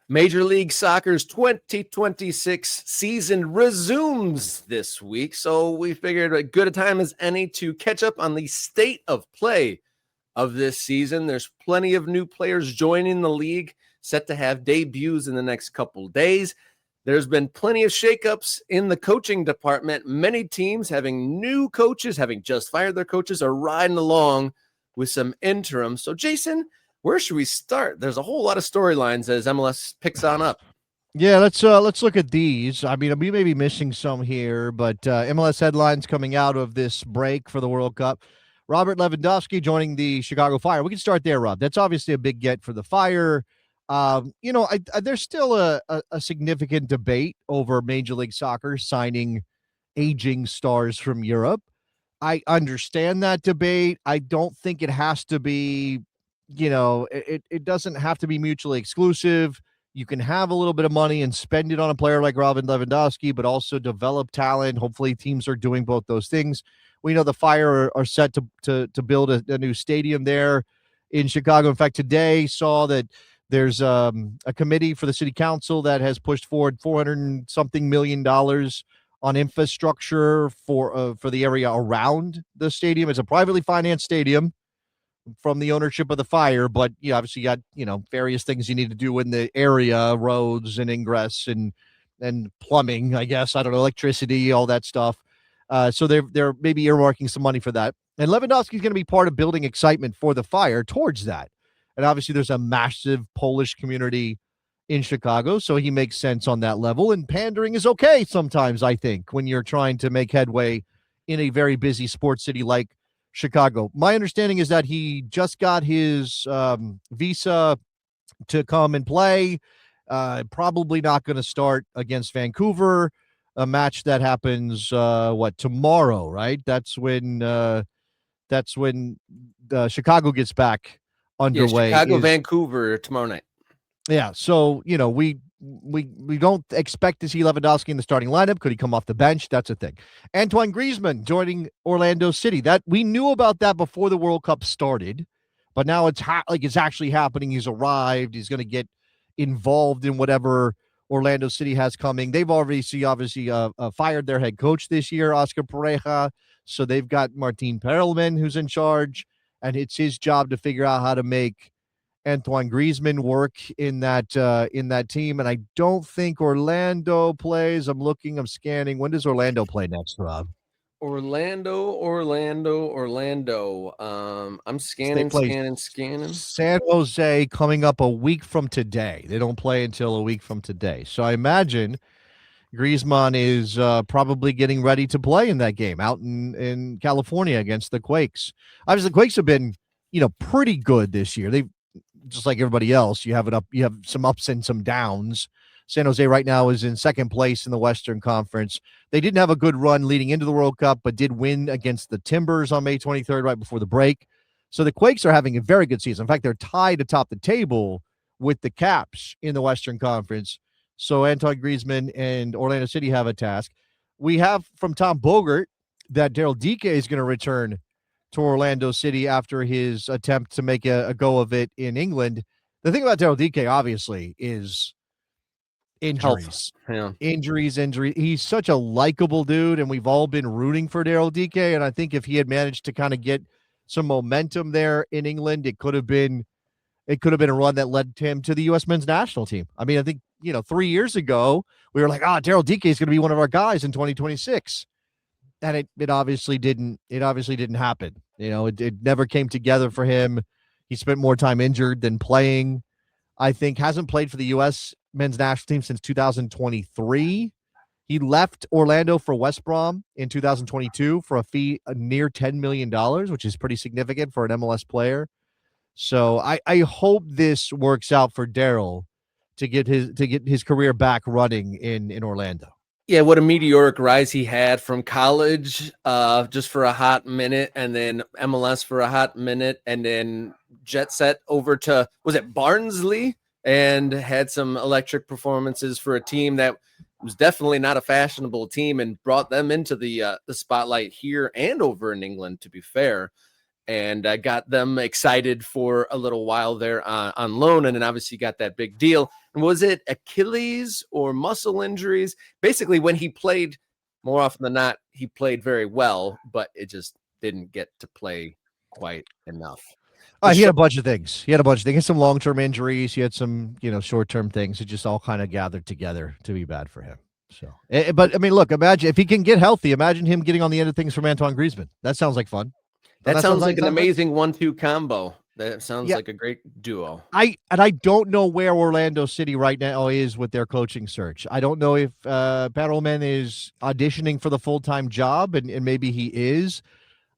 Major League Soccer's 2026 season resumes this week, so we figured a good a time as any to catch up on the state of play of this season. There's plenty of new players joining the league, set to have debuts in the next couple days. There's been plenty of shakeups in the coaching department. Many teams having new coaches, having just fired their coaches, are riding along with some interim. So, Jason, where should we start? There's a whole lot of storylines as MLS picks on up. Yeah, let's look at these. I mean, we may be missing some here, but MLS headlines coming out of this break for the World Cup. Robert Lewandowski joining the Chicago Fire. We can start there, Rob. That's obviously a big get for the Fire. There's still a significant debate over Major League Soccer signing aging stars from Europe. I understand that debate. I don't think it has to be, it doesn't have to be mutually exclusive. You can have a little bit of money and spend it on a player like Robin Lewandowski, but also develop talent. Hopefully teams are doing both those things. We know the Fire are set to build a new stadium there in Chicago. In fact, today saw that there's a committee for the city council that has pushed forward $400-something million on infrastructure for the area around the stadium. It's a privately financed stadium from the ownership of the Fire, but you obviously got various things you need to do in the area, roads and ingress and plumbing, I guess, I don't know, electricity, all that stuff. So they're maybe earmarking some money for that. And Lewandowski is going to be part of building excitement for the Fire towards that. And obviously there's a massive Polish community in Chicago, so he makes sense on that level. And pandering is okay sometimes, I think, when you're trying to make headway in a very busy sports city like Chicago. My understanding is that he just got his visa to come and play. Probably not going to start against Vancouver, a match that happens tomorrow, right? That's when Chicago gets back underway. Yeah, Vancouver tomorrow night. Yeah, so we don't expect to see Lewandowski in the starting lineup. Could he come off the bench? That's a thing. Antoine Griezmann joining Orlando City. That we knew about that before the World Cup started, but now it's it's actually happening. He's arrived. He's going to get involved in whatever Orlando City has coming. They've obviously fired their head coach this year, Oscar Pareja. So they've got Martin Perelman who's in charge, and it's his job to figure out how to make Antoine Griezmann work in that team. And I don't think Orlando plays. I'm scanning. When does Orlando play next, Rob? Orlando. I'm scanning. San Jose coming up a week from today. They don't play until a week from today. So I imagine Griezmann is probably getting ready to play in that game out in California against the Quakes. Obviously, the Quakes have been, pretty good this year. They've just like everybody else, you have some ups and some downs. San Jose right now is in second place in the Western Conference. They didn't have a good run leading into the World Cup, but did win against the Timbers on May 23rd, right before the break. So the Quakes are having a very good season. In fact, they're tied atop the table with the Caps in the Western Conference. So Antoine Griezmann and Orlando City have a task. We have from Tom Bogert that Daryl Dike is going to return to Orlando City after his attempt to make a go of it in England. The thing about Daryl Dike, obviously, is injuries. Yeah. Injuries. He's such a likable dude, and we've all been rooting for Daryl Dike. And I think if he had managed to kind of get some momentum there in England, it could have been a run that led him to the U.S. men's national team. I mean, I think, 3 years ago, we were like, Daryl Dike is going to be one of our guys in 2026. And it obviously didn't happen. It never came together for him. He spent more time injured than playing. I think hasn't played for the U.S. men's national team since 2023. He left Orlando for West Brom in 2022 for a fee near $10 million, which is pretty significant for an MLS player. So I hope this works out for Daryl to get his career back running in Orlando. Yeah, what a meteoric rise he had from college just for a hot minute, and then MLS for a hot minute, and then jet set over to, was it Barnsley? And had some electric performances for a team that was definitely not a fashionable team and brought them into the spotlight here and over in England, to be fair. and got them excited for a little while there on loan, and then obviously got that big deal. And was it Achilles or muscle injuries? Basically, when he played, more often than not, he played very well, but it just didn't get to play quite enough. He had a bunch of things. He had some long-term injuries. He had some, short-term things. It just all kind of gathered together to be bad for him. So, but I mean, look, imagine if he can get healthy. Imagine him getting on the end of things from Antoine Griezmann. That sounds like fun. That sounds like an amazing 1-2 combo. That sounds like a great duo. I don't know where Orlando City right now is with their coaching search. I don't know if Perelman is auditioning for the full-time job, and maybe he is.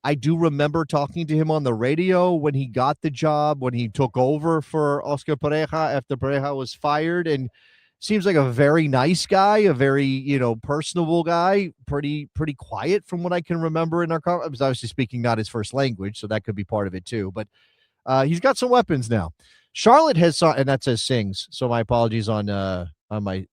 I do remember talking to him on the radio when he got the job, when he took over for Oscar Pareja after Pareja was fired, and seems like a very nice guy, a very, personable guy, pretty quiet from what I can remember in our I was obviously speaking not his first language, so that could be part of it too. But he's got some weapons now. Charlotte has and that says sings, so my apologies on my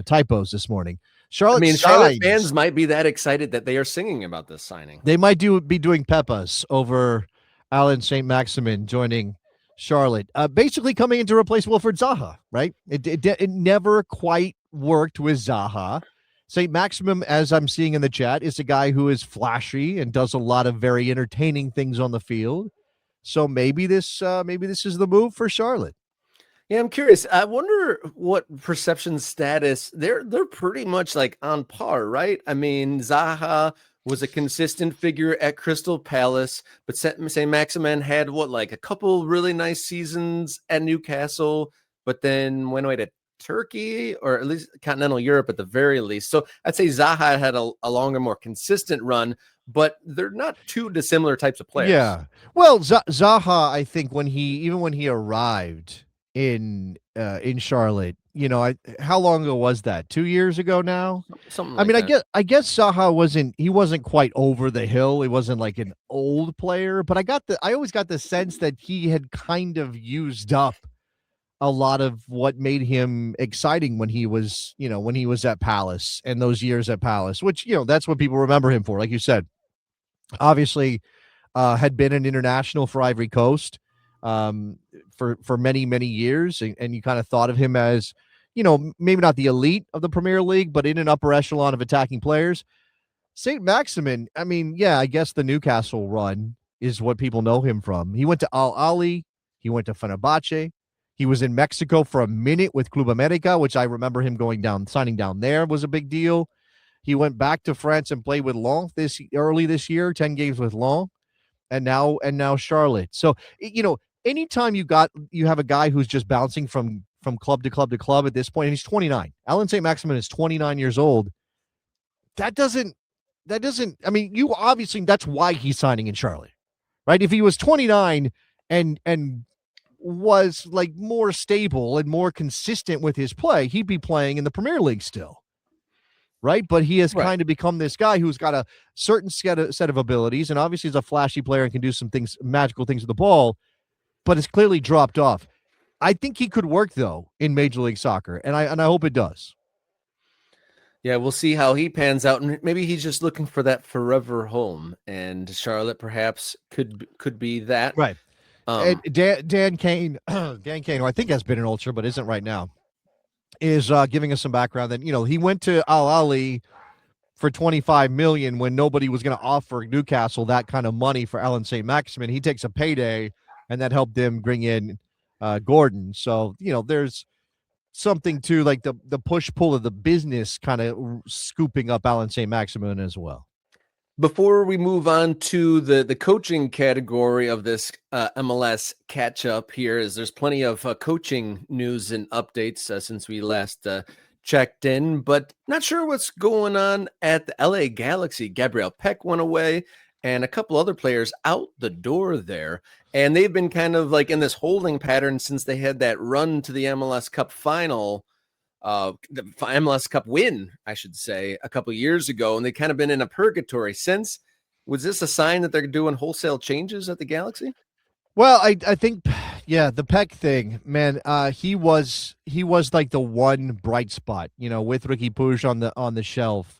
typos this morning. Charlotte fans might be that excited that they are singing about this signing. They might be doing Pepas over Alan St. Maximin joining Charlotte, basically coming in to replace Wilfried Zaha, right? It never quite worked with Zaha. St. Maximin, as I'm seeing in the chat, is a guy who is flashy and does a lot of very entertaining things on the field. So maybe this is the move for Charlotte. Yeah, I'm curious. I wonder what perception status they're pretty much like on par, right? I mean, Zaha was a consistent figure at Crystal Palace, but St. Maximin had a couple really nice seasons at Newcastle, but then went away to Turkey, or at least continental Europe at the very least. So I'd say Zaha had a longer, more consistent run, but they're not two dissimilar types of players. Yeah. Well, Zaha, I think when he arrived in Charlotte, how long ago was that? 2 years ago now? Something like that. I guess Zaha wasn't quite over the hill. He wasn't like an old player, but I always got the sense that he had kind of used up a lot of what made him exciting when he was at Palace and those years at Palace, which, that's what people remember him for. Like you said, obviously had been an international for Ivory Coast for many, many years. And you kind of thought of him as, maybe not the elite of the Premier League, but in an upper echelon of attacking players. St. Maximin, I guess the Newcastle run is what people know him from. He went to Al Ahly. He went to Fenerbahce. He was in Mexico for a minute with Club America, which I remember him signing down there was a big deal. He went back to France and played with Lens early this year, 10 games with Lens, and now Charlotte. So, anytime you have a guy who's just bouncing from club to club to club at this point, and he's 29. Alan St. Maximin is 29 years old. That doesn't, you obviously, that's why he's signing in Charlotte, right? If he was 29 and was like more stable and more consistent with his play, he'd be playing in the Premier League still, right? But he has kind of become this guy who's got a certain set of abilities, and obviously is a flashy player and can do some things, magical things with the ball, but it's clearly dropped off. I think he could work though in Major League Soccer, and I hope it does. Yeah, we'll see how he pans out, and maybe he's just looking for that forever home, and Charlotte perhaps could be that. Right. Dan Kane, who I think has been an Ultra but isn't right now, is giving us some background that he went to Al Ahly for $25 million when nobody was going to offer Newcastle that kind of money for Alan St. Maximin. He takes a payday, and that helped them bring in Gordon. So there's something to like the push-pull of the business kind of scooping up Alan St. Maximin as well. Before we move on to the coaching category of this MLS catch-up here, is there's plenty of coaching news and updates since we last checked in, but not sure what's going on at the LA Galaxy. Gabriel Peck went away, and a couple other players out the door there. And they've been kind of like in this holding pattern since they had that run to the MLS Cup final, the MLS Cup win, I should say, a couple years ago. And they've kind of been in a purgatory since. Was this a sign that they're doing wholesale changes at the Galaxy? Well, I think, yeah, the Peck thing, man, he was like the one bright spot, with Ricky Puig on the shelf.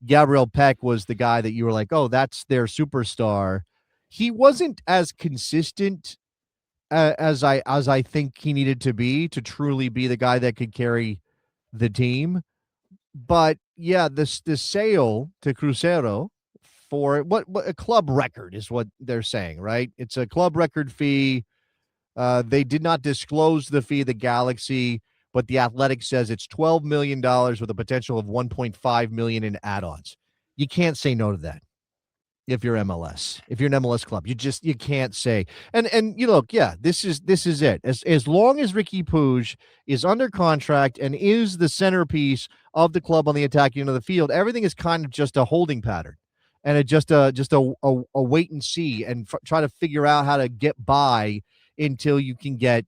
Gabriel Peck was the guy that you were like, oh, that's their superstar. he wasn't as consistent as I think he needed to be to truly be the guy that could carry the team. But yeah, the sale to Cruzeiro for what a club record is what they're saying, right? It's a club record fee. They did not disclose the fee of the Galaxy, but the Athletic says it's $12 million with a potential of 1.5 million in add-ons. You can't say no to that if you're MLS. If you're an MLS club, you can't say. And you look, yeah, this is it. As long as Ricky Puig is under contract and is the centerpiece of the club on the attacking end of the field, everything is kind of just a holding pattern. And it just a wait and see and try to figure out how to get by until you can get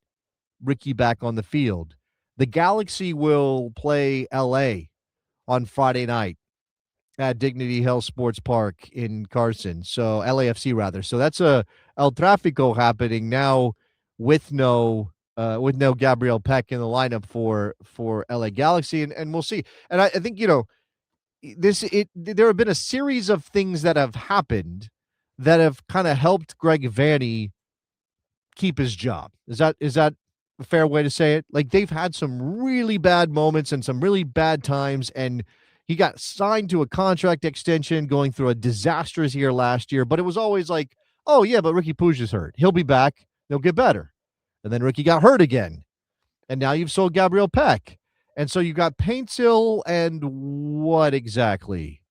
Ricky back on the field. The Galaxy will play LA on Friday night at Dignity Health Sports Park in Carson. So LAFC rather. So that's a El Tráfico happening now with no Gabriel Peck in the lineup for LA Galaxy, and we'll see. And I think there have been a series of things that have happened that have kind of helped Greg Vanney keep his job. Is that a fair way to say it? Like, they've had some really bad moments and some really bad times, and he got signed to a contract extension going through a disastrous year last year, but it was always like, oh yeah, but Ricky Puig is hurt. He'll be back. They'll get better. And then Ricky got hurt again. And now you've sold Gabriel Peck. And so you got Paintsill and what exactly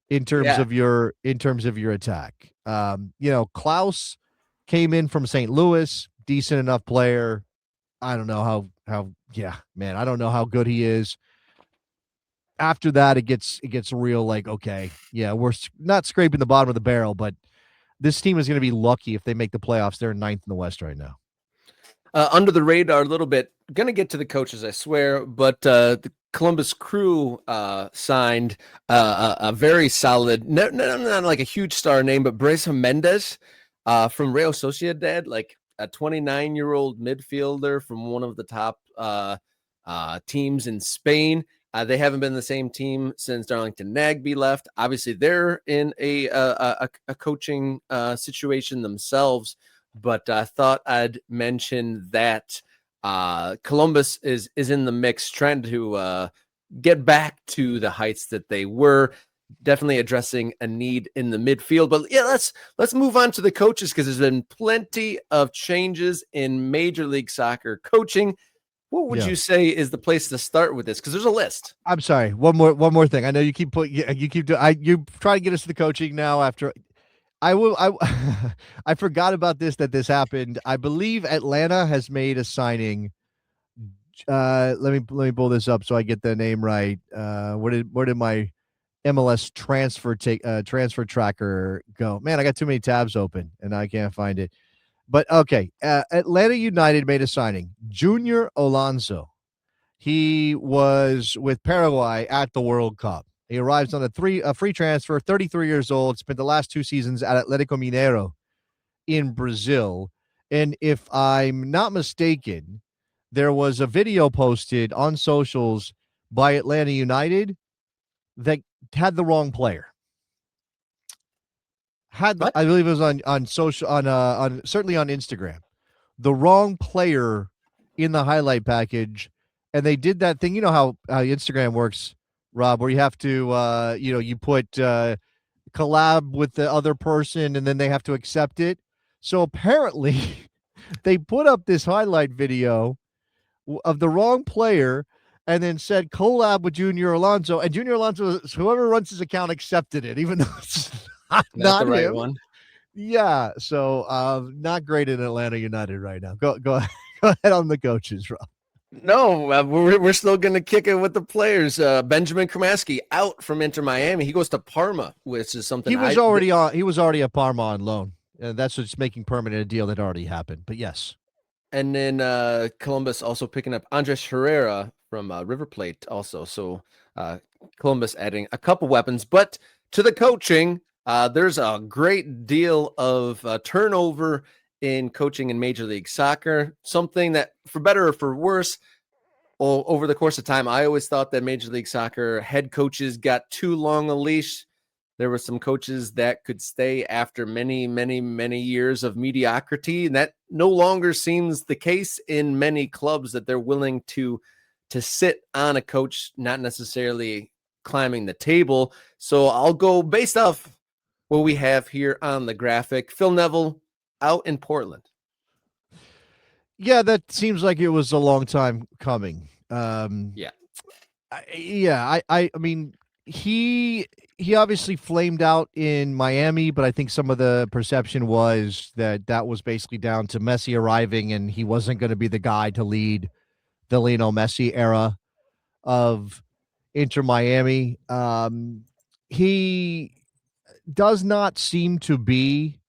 in terms of your attack? Klaus came in from St. Louis, decent enough player. I don't know I don't know how good he is. After that, it gets real like, okay, yeah, we're not scraping the bottom of the barrel, but this team is going to be lucky if they make the playoffs. They're ninth in the West right now. Under the radar a little bit. Going to get to the coaches, I swear, but the Columbus Crew signed a very solid, not like a huge star name, but Bresa Mendes from Real Sociedad, like a 29-year-old midfielder from one of the top teams in Spain. They haven't been the same team since Darlington Nagbe left. Obviously, they're in a coaching situation themselves, but I thought I'd mention that Columbus is in the mix, trying to get back to the heights that they were. Definitely addressing a need in the midfield. But yeah, let's move on to the coaches, because there's been plenty of changes in Major League Soccer coaching. What would you say is the place to start with this? Because there's a list. I'm sorry. One more thing. I know you keep you try to get us to the coaching now. After I forgot about that this happened. I believe Atlanta has made a signing. Let me pull this up so I get the name right. Where did my MLS transfer tracker go? Man, I got too many tabs open and I can't find it. But okay, Atlanta United made a signing. Junior Alonso. He was with Paraguay at the World Cup. He arrives on a free transfer, 33 years old, spent the last 2 seasons at Atlético Mineiro in Brazil. And if I'm not mistaken, there was a video posted on socials by Atlanta United that had the wrong player. I believe it was on social, on certainly on Instagram, the wrong player in the highlight package. And they did that thing. You know how Instagram works, Rob, where you have to, you put collab with the other person and then they have to accept it. So apparently they put up this highlight video of the wrong player and then said collab with Junior Alonso. And Junior Alonso, whoever runs his account, accepted it, even though it's not the right him. one. Yeah. So not great in Atlanta United right now. Go ahead on the coaches, Rob. No, we're still going to kick it with the players. Benjamin Kramaski out from Inter Miami. He goes to Parma, which is something he was already at Parma on loan. That's what's making permanent a deal that already happened. But yes. And then Columbus also picking up Andres Herrera from River Plate also. So Columbus adding a couple weapons. But to the coaching, there's a great deal of turnover in coaching in Major League Soccer, something that, for better or for worse, over the course of time, I always thought that Major League Soccer head coaches got too long a leash. There were some coaches that could stay after many, many, many years of mediocrity, and that no longer seems the case in many clubs, that they're willing to sit on a coach, not necessarily climbing the table. So I'll go based off what we have here on the graphic. Phil Neville out in Portland. Yeah, that seems like it was a long time coming. I mean, he obviously flamed out in Miami, but I think some of the perception was that was basically down to Messi arriving, and he wasn't going to be the guy to lead the Lionel Messi era of Inter Miami. He does not seem to be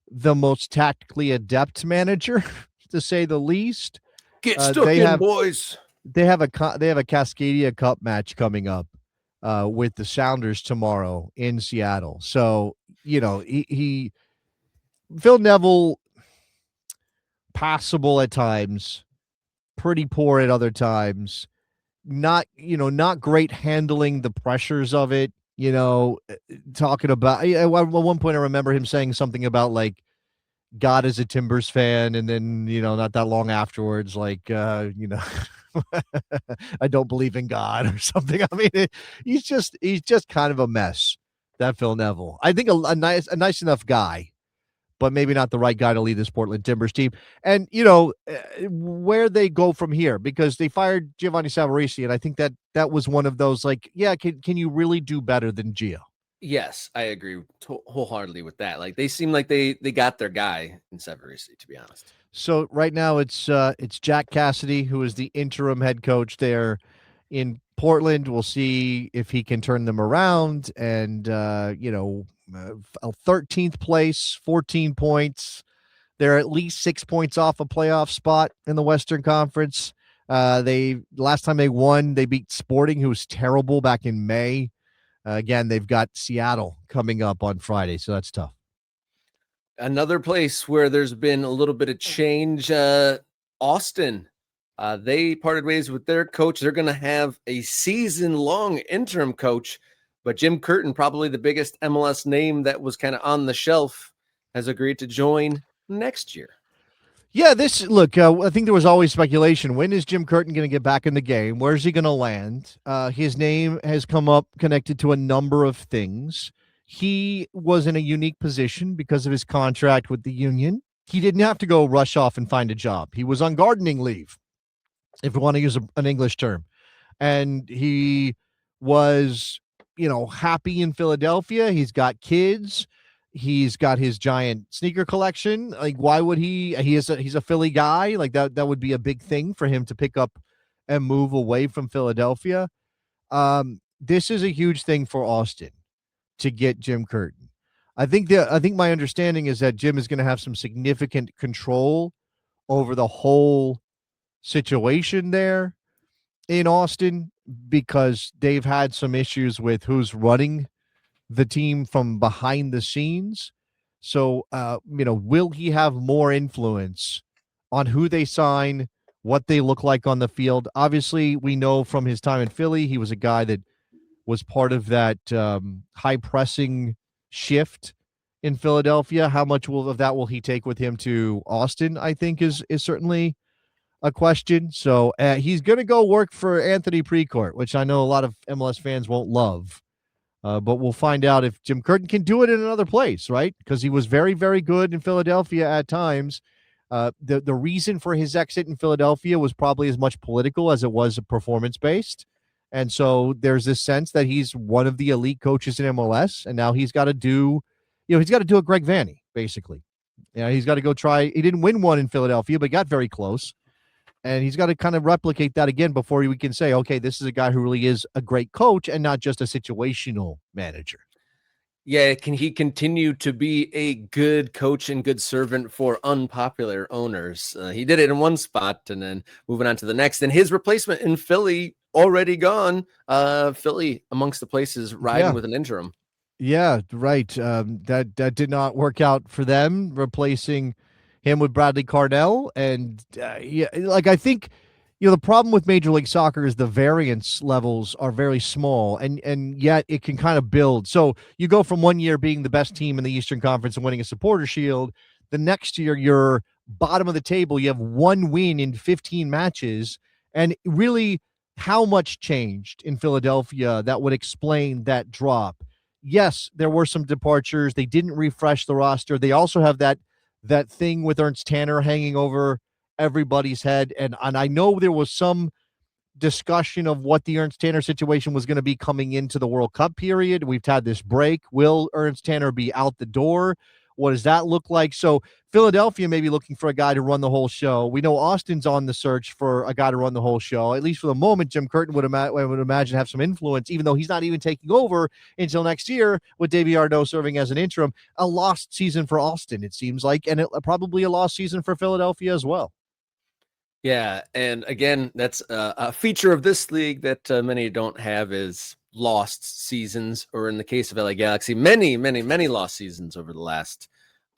the most tactically adept manager, to say the least. Get stuck in, boys. They have a Cascadia Cup match coming up with the Sounders tomorrow in Seattle. So, he Phil Neville, passable at times, pretty poor at other times, not great handling the pressures of it. Talking about at one point, I remember him saying something about like God is a Timbers fan, and then not that long afterwards, like I don't believe in God or something. I mean, he's just kind of a mess, that Phil Neville. I think a nice enough guy, but maybe not the right guy to lead this Portland Timbers team. And where they go from here, because they fired Giovanni Savarese, and I think that was one of those like, yeah, can you really do better than Gio? Yes, I agree wholeheartedly with that. Like, they seem like they got their guy in Savarese, to be honest. So right now it's Jack Cassidy, who is the interim head coach there in Portland. We'll see if he can turn them around. And 13th place, 14 points. They're at least 6 points off a playoff spot in the Western Conference. Last time they won, they beat Sporting, who was terrible back in May. Again, they've got Seattle coming up on Friday, so that's tough. Another place where there's been a little bit of change, Austin. They parted ways with their coach. They're going to have a season-long interim coach, but Jim Curtin, probably the biggest MLS name that was kind of on the shelf, has agreed to join next year. Yeah, I think there was always speculation. When is Jim Curtin going to get back in the game? Where's he going to land? His name has come up connected to a number of things. He was in a unique position because of his contract with the union. He didn't have to go rush off and find a job. He was on gardening leave, if we want to use an English term. And he was, happy in Philadelphia. He's got kids. He's got his giant sneaker collection. Like, why would he's a Philly guy. Like that would be a big thing for him to pick up and move away from Philadelphia. This is a huge thing for Austin to get Jim Curtin. I think my understanding is that Jim is going to have some significant control over the whole situation there in Austin, because they've had some issues with who's running the team from behind the scenes. So, will he have more influence on who they sign, what they look like on the field? Obviously, we know from his time in Philly, he was a guy that was part of that high pressing shift in Philadelphia. How much of that will he take with him to Austin, I think is certainly a question. So he's going to go work for Anthony Precourt, which I know a lot of MLS fans won't love. But we'll find out if Jim Curtin can do it in another place, right? Because he was very, very good in Philadelphia at times. The reason for his exit in Philadelphia was probably as much political as it was performance-based. And so there's this sense that he's one of the elite coaches in MLS, and now he's got to do a Greg Vanney, basically. He's got to go try. He didn't win one in Philadelphia, but got very close. And he's got to kind of replicate that again before we can say, okay, this is a guy who really is a great coach and not just a situational manager. Yeah, can he continue to be a good coach and good servant for unpopular owners? He did it in one spot and then moving on to the next. And his replacement in Philly already gone. Philly amongst the places riding with an interim. Yeah, right. That did not work out for them, replacing him with Bradley Cardell. And I think The problem with Major League Soccer is the variance levels are very small, and yet it can kind of build. So you go from one year being the best team in the Eastern Conference and winning a Supporter Shield. The next year, you're bottom of the table. You have one win in 15 matches. And really, how much changed in Philadelphia that would explain that drop? Yes, there were some departures. They didn't refresh the roster. They also have that thing with Ernst Tanner hanging over everybody's head. And I know there was some discussion of what the Ernst Tanner situation was going to be coming into the World Cup period. We've had this break. Will Ernst Tanner be out the door? What does that look like? So Philadelphia may be looking for a guy to run the whole show. We know Austin's on the search for a guy to run the whole show. At least for the moment, Jim Curtin would imagine have some influence, even though he's not even taking over until next year with Davey Arnaud serving as an interim. A lost season for Austin, it seems like, and probably a lost season for Philadelphia as well. Yeah, and again, that's a feature of this league that many don't have is lost seasons, or in the case of LA Galaxy, many lost seasons over the last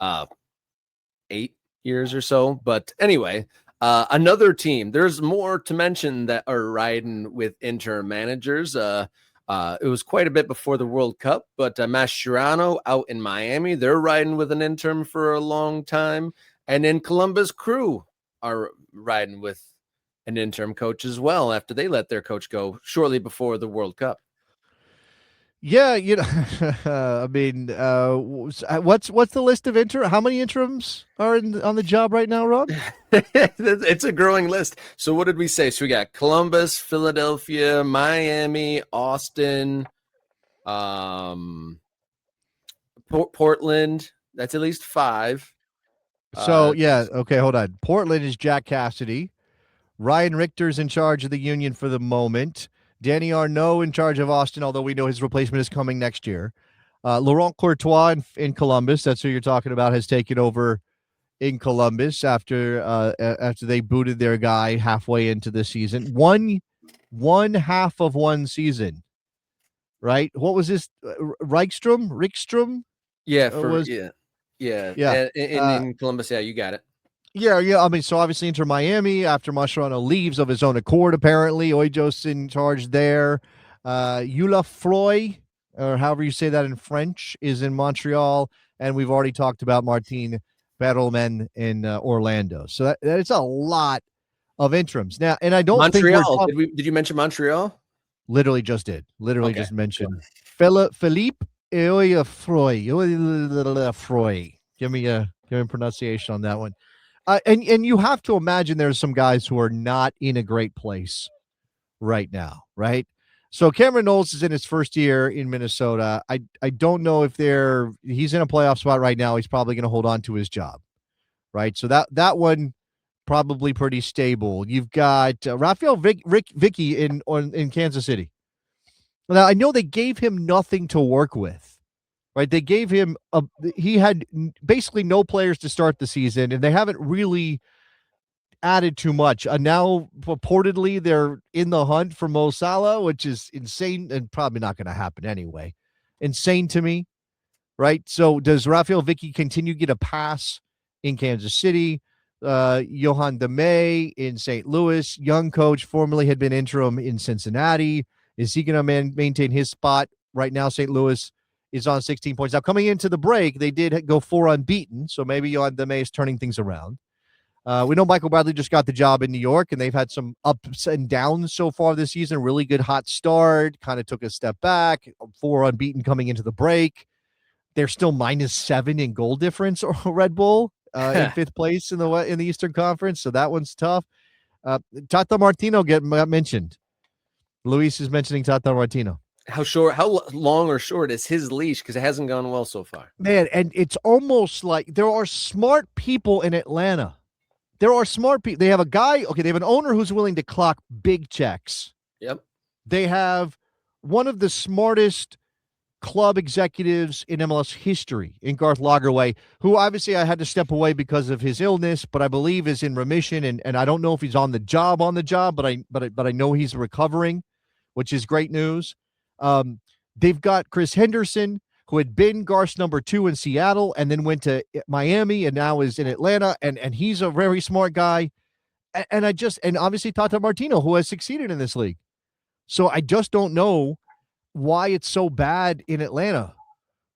8 years or so. But anyway, another team, there's more to mention that are riding with interim managers. It was quite a bit before the World Cup, but Mascherano out in Miami, they're riding with an interim for a long time. And then Columbus Crew are riding with an interim coach as well after they let their coach go shortly before the World Cup. Yeah, I mean, what's the list of interim? How many interims are on the job right now, Rob? It's a growing list. So what did we say? So we got Columbus, Philadelphia, Miami, Austin, Portland. That's at least 5. So okay, hold on. Portland is Jack Cassidy. Ryan Richter's in charge of the Union for the moment. Danny Arnaud in charge of Austin, although we know his replacement is coming next year. Laurent Courtois in Columbus, that's who you're talking about, has taken over in Columbus after they booted their guy halfway into the season. One half of one season, right? What was this? Rickstrom? Yeah, yeah. In Columbus, yeah, you got it. Yeah. I mean, so obviously Inter Miami after Mascherano leaves of his own accord, apparently. Ojo's in charge there. Eula Froy, or however you say that in French, is in Montreal. And we've already talked about Martin Perelman in Orlando. So that's a lot of interims. Now, and I don't Montreal. Did you mention Montreal? Literally just did. Just mentioned. Philippe Froy. Give me a pronunciation on that one. And you have to imagine there's some guys who are not in a great place right now, right? So Cameron Knowles is in his first year in Minnesota. I don't know if he's in a playoff spot right now. He's probably going to hold on to his job, right? So that one probably pretty stable. You've got Rafael Vicky in Kansas City. Now I know they gave him nothing to work with. Right, they gave him he had basically no players to start the season, and they haven't really added too much. Now, purportedly, they're in the hunt for Mo Salah, which is insane and probably not going to happen anyway. Insane to me, right? So, does Rafael Vicky continue to get a pass in Kansas City? Johan Demey in St. Louis, young coach, formerly had been interim in Cincinnati. Is he going to maintain his spot right now? St. Louis is on 16 points. Now, coming into the break, they did go 4 unbeaten, so maybe Johan Demey is turning things around. We know Michael Bradley just got the job in New York, and they've had some ups and downs so far this season. Really good hot start, kind of took a step back, 4 unbeaten coming into the break. They're still -7 in goal difference, or Red Bull in 5th place in the Eastern Conference, so that one's tough. Tata Martino got mentioned. Luis is mentioning Tata Martino. How long or short is his leash? Because it hasn't gone well so far. Man, and it's almost like there are smart people in Atlanta. There are smart people. They have a guy, they have an owner who's willing to clock big checks. Yep. They have one of the smartest club executives in MLS history in Garth Lagerwey, who obviously I had to step away because of his illness, but I believe is in remission. And I don't know if he's on the job, but I know he's recovering, which is great news. They've got Chris Henderson, who had been Garth's number 2 in Seattle and then went to Miami and now is in Atlanta. And he's a very smart guy. And obviously Tata Martino, who has succeeded in this league. So I just don't know why it's so bad in Atlanta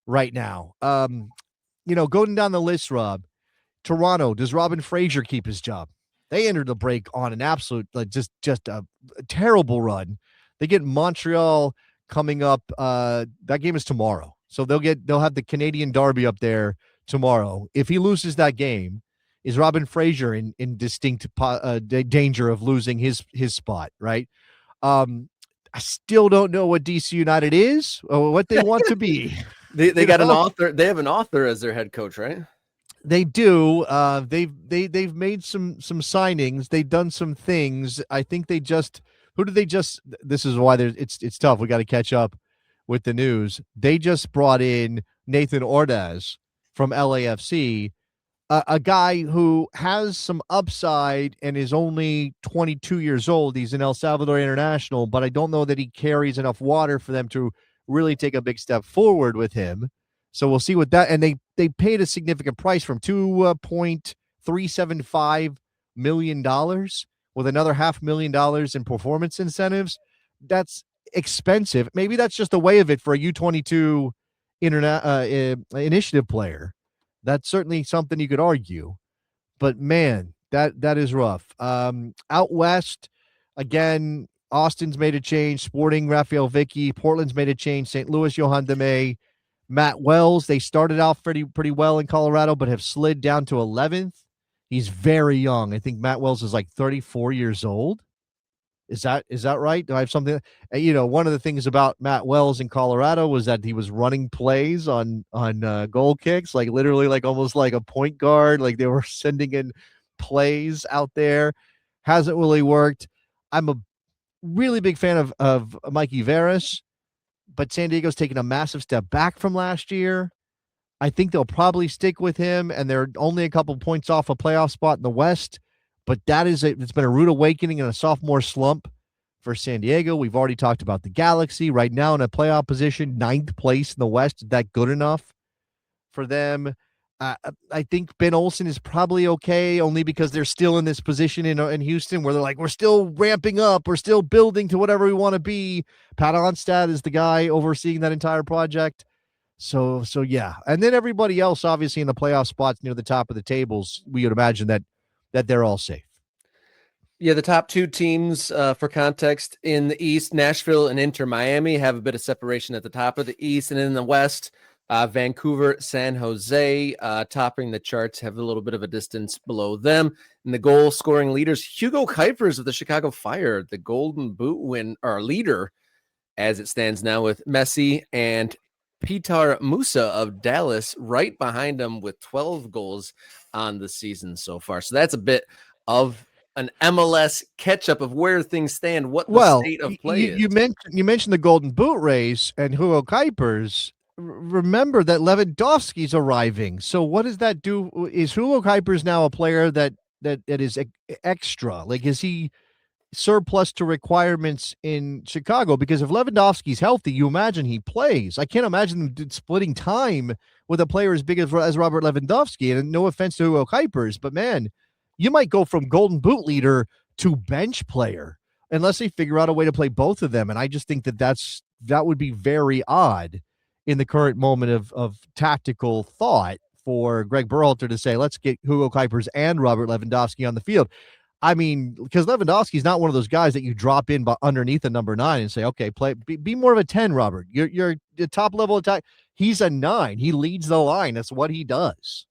right now. Going down the list, Rob, Toronto, does Robin Fraser keep his job? They entered the break on an absolute, just a terrible run. They get Montreal coming up. That game is tomorrow. So they'll have the Canadian Derby up there tomorrow. If he loses that game, is Robin Fraser in distinct danger of losing his spot, right? I still don't know what DC United is or what they want to be. They got an author. They have an author as their head coach, right? They do. They've made some signings. They've done some things. I think they just this is why it's tough. We got to catch up with the news. They just brought in Nathan Ordaz from LAFC, a guy who has some upside and is only 22 years old. He's an El Salvador international, but I don't know that he carries enough water for them to really take a big step forward with him. So we'll see what that, and they paid a significant price from $2.375 million with another $500,000 in performance incentives. That's expensive. Maybe that's just a way of it for a U22 initiative player. That's certainly something you could argue, but man, that is rough. Out west, again, Austin's made a change. Sporting, Rafael Vicky. Portland's made a change. St. Louis, Johan Demay. Matt Wells, they started out pretty well in Colorado, but have slid down to 11th. He's very young. I think Matt Wells is like 34 years old. Is that right? Do I have something? One of the things about Matt Wells in Colorado was that he was running plays on goal kicks, like literally like almost like a point guard. Like they were sending in plays out there. Hasn't really worked. I'm a really big fan of Mikey Veras, but San Diego's taken a massive step back from last year. I think they'll probably stick with him, and they're only a couple points off a playoff spot in the West. But it's been a rude awakening and a sophomore slump for San Diego. We've already talked about the Galaxy right now in a playoff position, 9th place in the West. Is that good enough for them? I think Ben Olsen is probably okay, only because they're still in this position in Houston where they're like, we're still ramping up. We're still building to whatever we want to be. Pat Onstad is the guy overseeing that entire project. So yeah. And then everybody else, obviously, in the playoff spots near the top of the tables, we would imagine that they're all safe. Yeah, the top two teams, for context, in the East, Nashville and Inter Miami have a bit of separation at the top of the East, and in the West, Vancouver, San Jose, topping the charts, have a little bit of a distance below them. And the goal scoring leaders, Hugo Kuipers of the Chicago Fire, the Golden Boot leader as it stands now, with Messi and Petar Musa of Dallas right behind him with 12 goals on the season so far. So that's a bit of an MLS catch-up of where things stand, what the state of play is. You mentioned the Golden Boot race and Hugo Kuipers. Remember that Lewandowski's arriving. So what does that do? Is Hugo Kuipers now a player that is extra? Like, is he surplus to requirements in Chicago? Because if Lewandowski's healthy, you imagine he plays. I can't imagine them splitting time with a player as big as Robert Lewandowski. And no offense to Hugo Kuipers, but man, you might go from Golden Boot leader to bench player unless they figure out a way to play both of them. And I just think that would be very odd in the current moment of tactical thought for Greg Berhalter to say, let's get Hugo Kuipers and Robert Lewandowski on the field. I mean, because Lewandowski's not one of those guys that you drop in underneath a number 9 and say, okay, be more of a 10, Robert. You're the top level attack. He's a 9. He leads the line. That's what he does.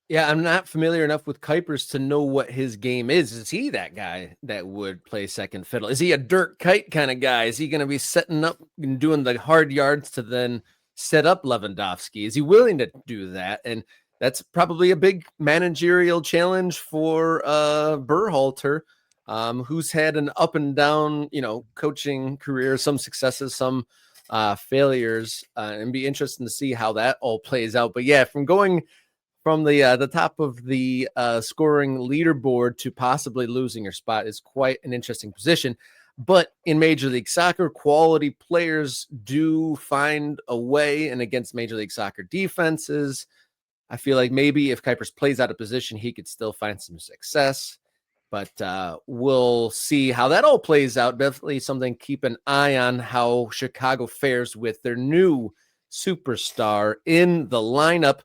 Yeah, I'm not familiar enough with Kuipers to know what his game is. Is he that guy that would play second fiddle? Is he a Dirk Kuyt kind of guy? Is he going to be setting up and doing the hard yards to then set up Lewandowski? Is he willing to do that? And that's probably a big managerial challenge for Berhalter, who's had an up and down, coaching career, some successes, some failures, and be interesting to see how that all plays out. But yeah, from going from the top of the scoring leaderboard to possibly losing your spot is quite an interesting position. But in Major League Soccer, quality players do find a way, and against Major League Soccer defenses, I feel like maybe if Kuipers plays out of position, he could still find some success. But we'll see how that all plays out. Definitely something to keep an eye on, how Chicago fares with their new superstar in the lineup.